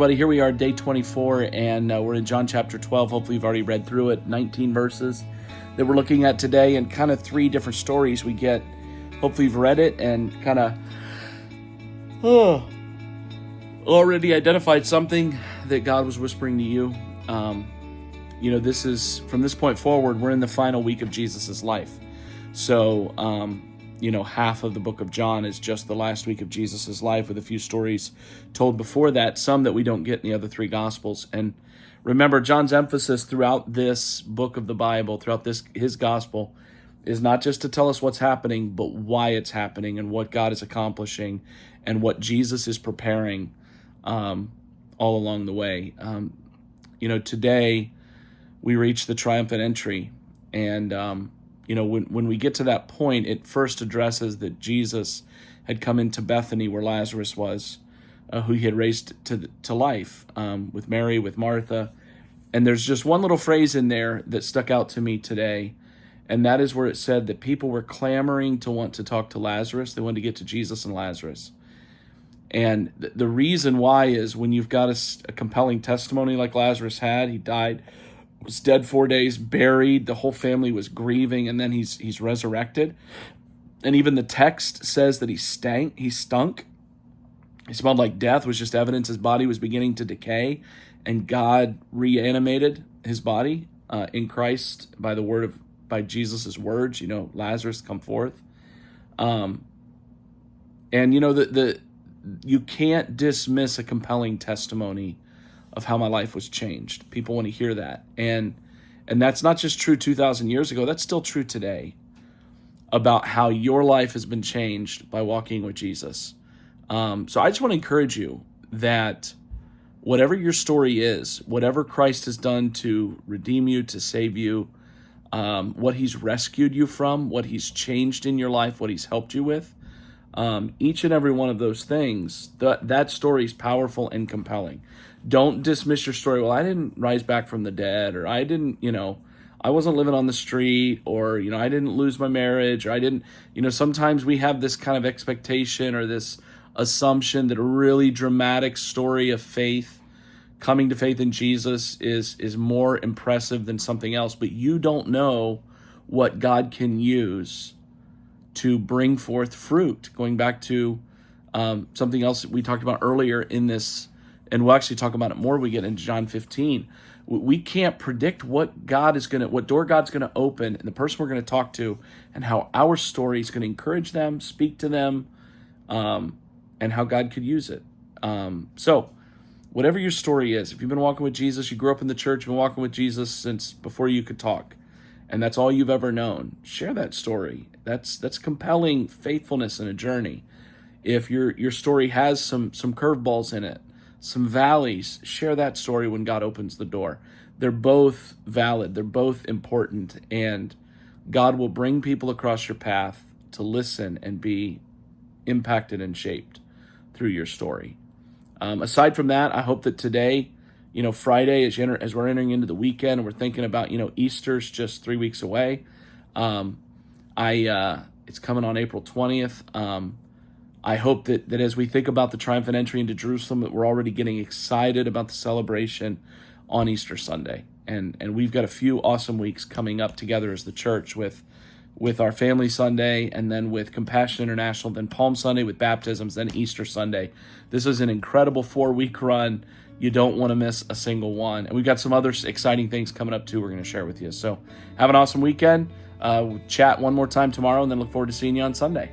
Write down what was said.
everybody. Here we are, day 24, and we're in John chapter 12. Hopefully you've already read through it. 19 verses that we're looking at today, and kind of 3 different stories we get. Hopefully you've read it and kind of already identified something that God was whispering to you. This is, from this point forward, we're in the final week of Jesus's life. So, half of the book of John is just the last week of Jesus's life, with a few stories told before that, some that we don't get in the other 3 Gospels. And remember, John's emphasis throughout this book of the Bible, throughout his Gospel, is not just to tell us what's happening, but why it's happening and what God is accomplishing and what Jesus is preparing all along the way. Today we reach the triumphant entry, and when we get to that point, it first addresses that Jesus had come into Bethany, where Lazarus was, who he had raised to life, with Mary, with Martha. And there's just one little phrase in there that stuck out to me today, and that is where it said that people were clamoring to want to talk to Lazarus. They wanted to get to Jesus and Lazarus. And the reason why is when you've got a compelling testimony like Lazarus had. He died, was dead 4 days, buried, the whole family was grieving, and then he's resurrected. And even the text says that he stunk. He smelled like death, was just evidence his body was beginning to decay, and God reanimated his body in Christ by Jesus' words. Lazarus, come forth. You can't dismiss a compelling testimony of how my life was changed. People want to hear that. And that's not just true 2,000 years ago, that's still true today, about how your life has been changed by walking with Jesus. So I just want to encourage you that whatever your story is, whatever Christ has done to redeem you, to save you, what he's rescued you from, what he's changed in your life, what he's helped you with, each and every one of those things, that story is powerful and compelling. Don't dismiss your story. Well, I didn't rise back from the dead, or I didn't, I wasn't living on the street, or, I didn't lose my marriage, or I didn't, sometimes we have this kind of expectation or this assumption that a really dramatic story of faith, coming to faith in Jesus, is more impressive than something else. But you don't know what God can use to bring forth fruit. Going back to something else that we talked about earlier in this, and we'll actually talk about it more. We get into John 15. We can't predict what door God's going to open, and the person we're going to talk to, and how our story is going to encourage them, speak to them, and how God could use it. So whatever your story is, if you've been walking with Jesus, you grew up in the church, you've been walking with Jesus since before you could talk, and that's all you've ever known, share that story. That's compelling faithfulness in a journey. If your story has some curveballs in it, some valleys, share that story when God opens the door. They're both valid, they're both important, and God will bring people across your path to listen and be impacted and shaped through your story. Aside from that, I hope that today, Friday, as we're entering into the weekend, and we're thinking about, Easter's just 3 weeks away. It's coming on April 20th. I hope that as we think about the triumphant entry into Jerusalem, that we're already getting excited about the celebration on Easter Sunday. And we've got a few awesome weeks coming up together as the church with our Family Sunday, and then with Compassion International, then Palm Sunday with baptisms, then Easter Sunday. This is an incredible 4-week run. You don't want to miss a single one. And we've got some other exciting things coming up too we're going to share with you. So have an awesome weekend. We'll chat one more time tomorrow, and then look forward to seeing you on Sunday.